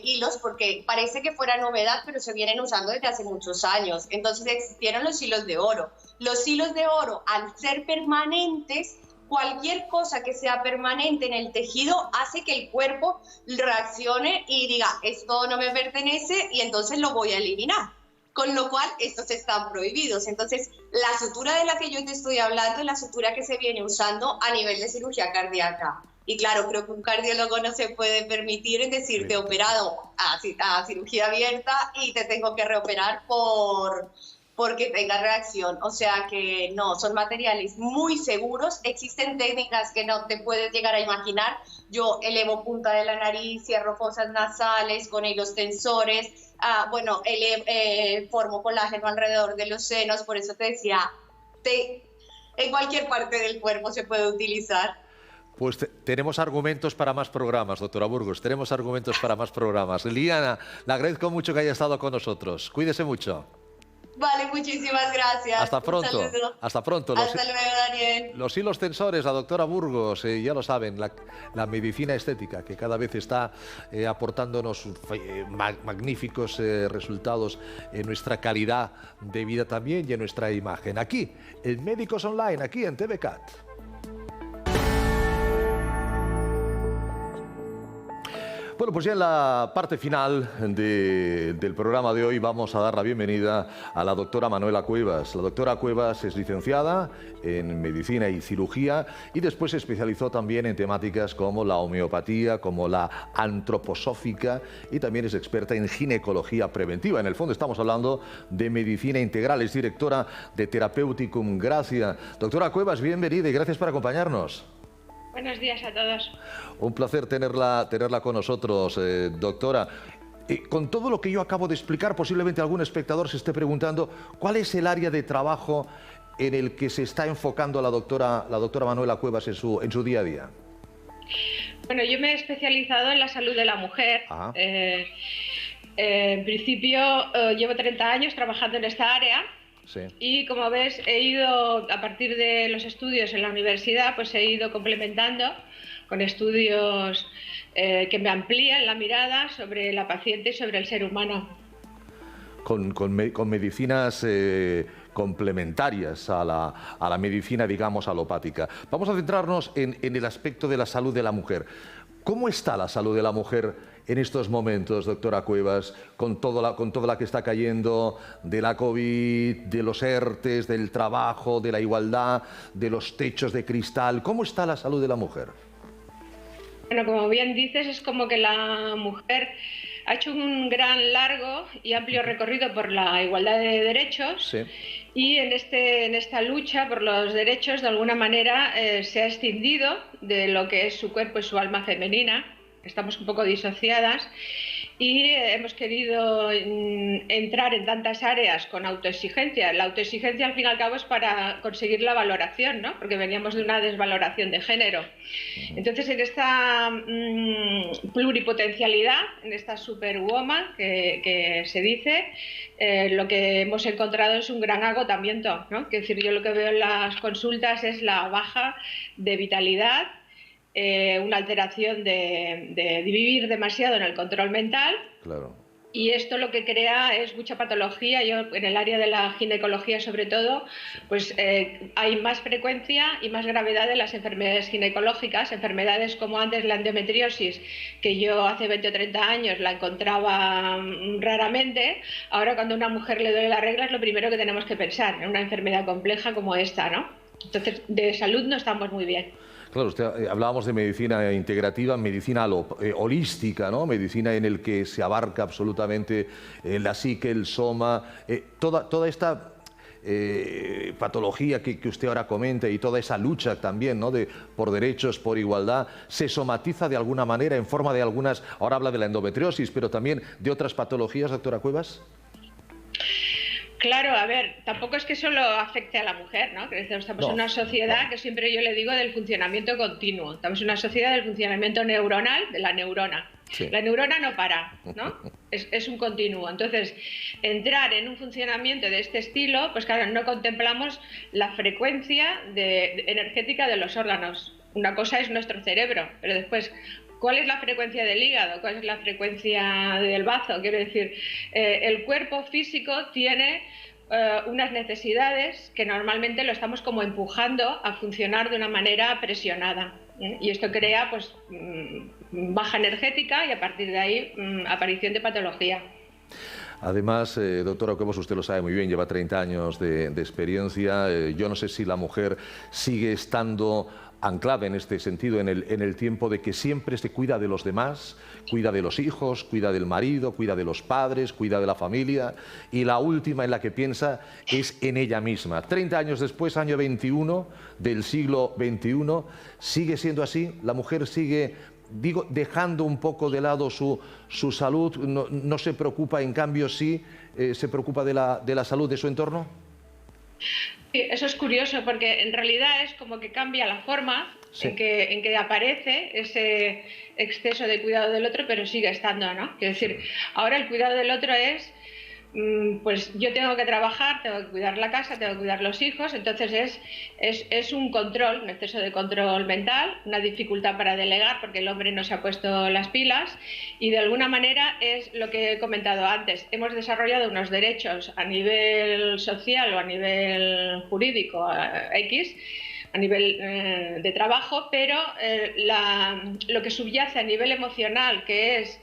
hilos, porque parece que fuera novedad, pero se vienen usando desde hace muchos años. Entonces existieron los hilos de oro. Los hilos de oro, al ser permanentes, cualquier cosa que sea permanente en el tejido hace que el cuerpo reaccione y diga, esto no me pertenece y entonces lo voy a eliminar. Con lo cual, estos están prohibidos. Entonces, la sutura de la que yo te estoy hablando es la sutura que se viene usando a nivel de cirugía cardíaca. Y claro, creo que un cardiólogo no se puede permitir en decirte operado a cirugía abierta y te tengo que reoperar porque tenga reacción. O sea que no, son materiales muy seguros. Existen técnicas que no te puedes llegar a imaginar. Yo elevo punta de la nariz, cierro fosas nasales con hilos tensores. Formo colágeno alrededor de los senos. Por eso te decía, en cualquier parte del cuerpo se puede utilizar. Pues tenemos argumentos para más programas, doctora Burgos. Tenemos argumentos para más programas. Liliana, le agradezco mucho que haya estado con nosotros. Cuídese mucho. Vale, muchísimas gracias. Hasta pronto. Hasta pronto. Hasta luego, Daniel. Los hilos tensores, la doctora Burgos, ya lo saben, la medicina estética, que cada vez está aportándonos magníficos resultados en nuestra calidad de vida también y en nuestra imagen. Aquí, en Médicos Online, aquí en TVCAT. Bueno, pues ya en la parte final del programa de hoy vamos a dar la bienvenida a la doctora Manuela Cuevas. La doctora Cuevas es licenciada en Medicina y Cirugía y después se especializó también en temáticas como la homeopatía, como la antroposófica y también es experta en ginecología preventiva. En el fondo estamos hablando de medicina integral, es directora de Therapeuticum Gracia. Doctora Cuevas, bienvenida y gracias por acompañarnos. Buenos días a todos. Un placer tenerla con nosotros, doctora. Con todo lo que yo acabo de explicar, posiblemente algún espectador se esté preguntando ¿cuál es el área de trabajo en el que se está enfocando la doctora Manuela Cuevas en su día a día? Bueno, yo me he especializado en la salud de la mujer. En principio llevo 30 años trabajando en esta área. Sí. Y como ves, he ido, a partir de los estudios en la universidad, pues he ido complementando con estudios que me amplían la mirada sobre la paciente y sobre el ser humano. Con medicinas complementarias a la medicina, digamos, alopática. Vamos a centrarnos en el aspecto de la salud de la mujer. ¿Cómo está la salud de la mujer en estos momentos, doctora Cuevas, con toda la que está cayendo de la COVID, de los ERTES, del trabajo, de la igualdad, de los techos de cristal? ¿Cómo está la salud de la mujer? Bueno, como bien dices, es como que la mujer ha hecho un gran, largo y amplio recorrido por la igualdad de derechos. Sí. Y en esta lucha por los derechos, de alguna manera, se ha escindido de lo que es su cuerpo y su alma femenina. Estamos un poco disociadas y hemos querido entrar en tantas áreas con autoexigencia. La autoexigencia, al fin y al cabo, es para conseguir la valoración, ¿no? Porque veníamos de una desvaloración de género. Entonces, en esta pluripotencialidad, en esta superwoman que se dice, lo que hemos encontrado es un gran agotamiento, ¿no? Es decir, yo lo que veo en las consultas es la baja de vitalidad, una alteración de vivir demasiado en el control mental. Claro. Y esto lo que crea es mucha patología. Yo, en el área de la ginecología sobre todo, pues hay más frecuencia y más gravedad de las enfermedades ginecológicas, enfermedades como antes la endometriosis, que yo hace 20 o 30 años la encontraba raramente. Ahora, cuando a una mujer le duele la regla, es lo primero que tenemos que pensar, en una enfermedad compleja como esta, ¿no? Entonces, de salud no estamos muy bien. Claro, hablábamos de medicina integrativa, medicina holística, ¿no? Medicina en el que se abarca absolutamente la psique, el soma, toda esta patología que usted ahora comenta y toda esa lucha también, ¿no? por derechos, por igualdad, se somatiza de alguna manera en forma de algunas, ahora habla de la endometriosis, pero también de otras patologías, doctora Cuevas. Claro, a ver, tampoco es que solo afecte a la mujer, ¿no? Estamos en una sociedad que siempre yo le digo del funcionamiento continuo. Estamos en una sociedad del funcionamiento neuronal de la neurona. Sí. La neurona no para, ¿no? Es un continuo. Entonces, entrar en un funcionamiento de este estilo, pues claro, no contemplamos la frecuencia energética de los órganos. Una cosa es nuestro cerebro, pero después, ¿cuál es la frecuencia del hígado? ¿Cuál es la frecuencia del bazo? Quiero decir, el cuerpo físico tiene unas necesidades que normalmente lo estamos como empujando a funcionar de una manera presionada. Y esto crea pues baja energética y a partir de ahí aparición de patología. Además, doctora Cuevas, usted lo sabe muy bien, lleva 30 años de experiencia. Yo no sé si la mujer sigue estando anclada en este sentido, en el tiempo de que siempre se cuida de los demás, cuida de los hijos, cuida del marido, cuida de los padres, cuida de la familia, y la última en la que piensa es en ella misma. 30 años después, año 21 del siglo XXI, ¿sigue siendo así? ¿La mujer sigue, digo, dejando un poco de lado su salud? ¿No se preocupa, en cambio sí se preocupa de la salud de su entorno? Sí, eso es curioso porque en realidad es como que cambia la forma en que aparece ese exceso de cuidado del otro, pero sigue estando, ¿no? Quiero decir, ahora el cuidado del otro es, pues yo tengo que trabajar, tengo que cuidar la casa, tengo que cuidar los hijos, entonces es un control, un exceso de control mental, una dificultad para delegar porque el hombre no se ha puesto las pilas y de alguna manera es lo que he comentado antes, hemos desarrollado unos derechos a nivel social o a nivel jurídico, X, a nivel de trabajo, pero lo que subyace a nivel emocional, que es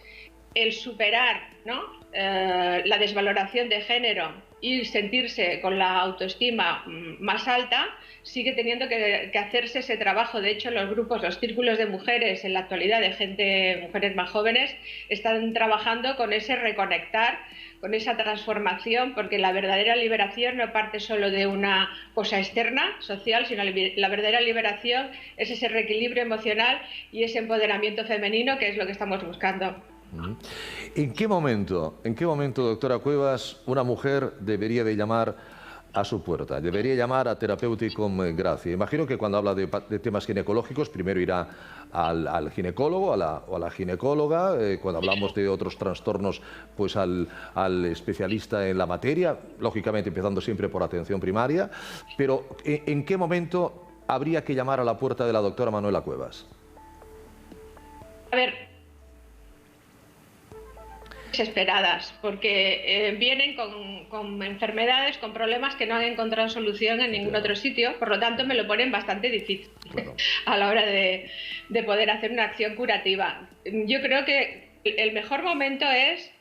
el superar, ¿no? La desvaloración de género y sentirse con la autoestima más alta, sigue teniendo que hacerse ese trabajo. De hecho, los grupos, los círculos de mujeres en la actualidad, de mujeres más jóvenes, están trabajando con ese reconectar, con esa transformación, porque la verdadera liberación no parte solo de una cosa externa, social, sino la verdadera liberación es ese reequilibrio emocional y ese empoderamiento femenino, que es lo que estamos buscando. ¿En qué momento, doctora Cuevas, una mujer debería de llamar a su puerta? Debería llamar a Terapéuticum Gracia. Imagino que cuando habla de temas ginecológicos, primero irá al ginecólogo o a la ginecóloga. Cuando hablamos de otros trastornos, pues al especialista en la materia, lógicamente empezando siempre por atención primaria. Pero, ¿en qué momento habría que llamar a la puerta de la doctora Manuela Cuevas? A ver, desesperadas, porque vienen con enfermedades, con problemas que no han encontrado solución en ningún otro sitio, por lo tanto me lo ponen bastante difícil a la hora de poder hacer una acción curativa. Yo creo que el mejor momento es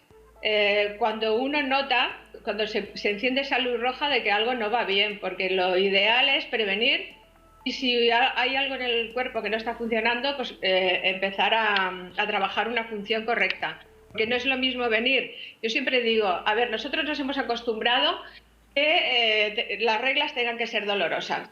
cuando uno nota, cuando se enciende esa luz roja de que algo no va bien, porque lo ideal es prevenir. Y si hay algo en el cuerpo que no está funcionando, pues empezar a trabajar una función correcta. Porque no es lo mismo venir. Yo siempre digo, a ver, nosotros nos hemos acostumbrado que las reglas tengan que ser dolorosas.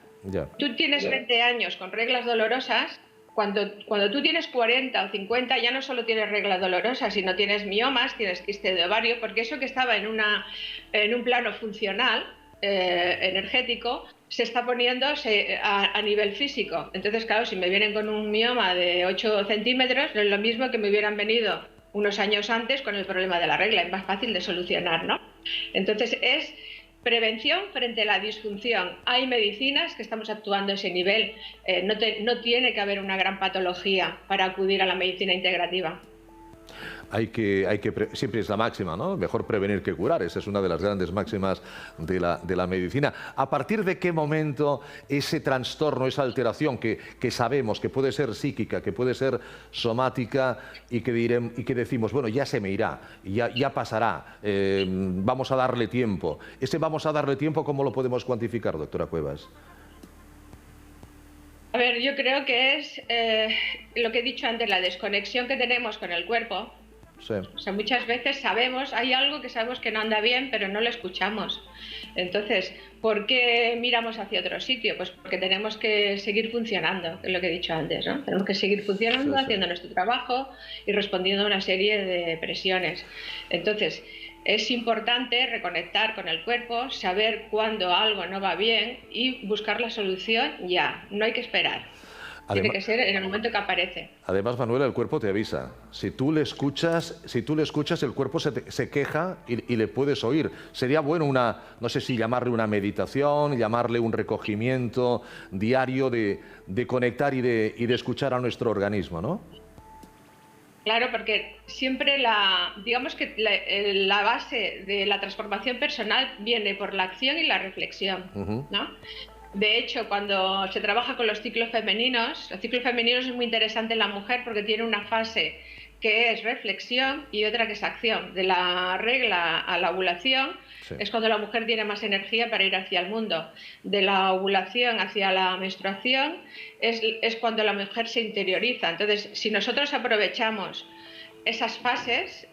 Tú tienes 20 años con reglas dolorosas, cuando tú tienes 40 o 50 ya no solo tienes reglas dolorosas, sino tienes miomas, tienes quiste de ovario, porque eso que estaba en un plano funcional, energético, se está poniendo a nivel físico. Entonces, claro, si me vienen con un mioma de 8 centímetros, no es lo mismo que me hubieran venido unos años antes con el problema de la regla, es más fácil de solucionar, ¿no? Entonces es prevención frente a la disfunción. Hay medicinas que estamos actuando a ese nivel, no tiene que haber una gran patología para acudir a la medicina integrativa. Siempre es la máxima, ¿no? Mejor prevenir que curar. Esa es una de las grandes máximas de la medicina. ¿A partir de qué momento ese trastorno, esa alteración que sabemos que puede ser psíquica, que puede ser somática y que decimos, bueno, ya se me irá, ya pasará, vamos a darle tiempo? Ese vamos a darle tiempo, ¿cómo lo podemos cuantificar, doctora Cuevas? A ver, yo creo que es lo que he dicho antes, la desconexión que tenemos con el cuerpo. Sí. O sea, muchas veces hay algo que sabemos que no anda bien, pero no lo escuchamos. Entonces, ¿por qué miramos hacia otro sitio? Pues porque tenemos que seguir funcionando, es lo que he dicho antes, ¿no? Tenemos que seguir funcionando, haciendo nuestro trabajo y respondiendo a una serie de presiones. Entonces, es importante reconectar con el cuerpo, saber cuándo algo no va bien y buscar la solución ya, no hay que esperar. Tiene que ser en el momento que aparece. Además, Manuela, el cuerpo te avisa. Si tú le escuchas, el cuerpo se queja y le puedes oír. Sería bueno no sé si llamarle una meditación, llamarle un recogimiento diario de conectar y de escuchar a nuestro organismo, ¿no? Claro, porque siempre digamos que la base de la transformación personal viene por la acción y la reflexión, ¿no? De hecho, cuando se trabaja con los ciclos femeninos es muy interesante en la mujer porque tiene una fase que es reflexión y otra que es acción. De la regla a la ovulación es cuando la mujer tiene más energía para ir hacia el mundo. De la ovulación hacia la menstruación es cuando la mujer se interioriza. Entonces, si nosotros aprovechamos esas fases,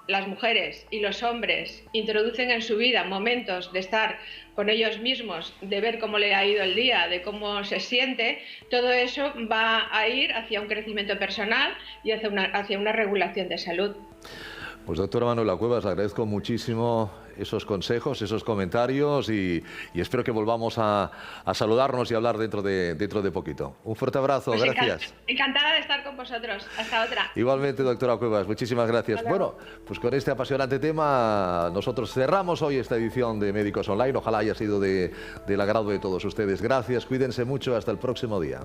las mujeres y los hombres introducen en su vida momentos de estar con ellos mismos, de ver cómo le ha ido el día, de cómo se siente, todo eso va a ir hacia un crecimiento personal y hacia una regulación de salud. Pues doctora Manuela Cuevas, agradezco muchísimo esos consejos, esos comentarios y espero que volvamos a saludarnos y hablar dentro de poquito. Un fuerte abrazo, pues gracias. Encantada de estar con vosotros. Hasta otra. Igualmente, doctora Cuevas, muchísimas gracias. Bueno, pues con este apasionante tema nosotros cerramos hoy esta edición de Médicos Online. Ojalá haya sido del agrado de todos ustedes. Gracias, cuídense mucho, hasta el próximo día.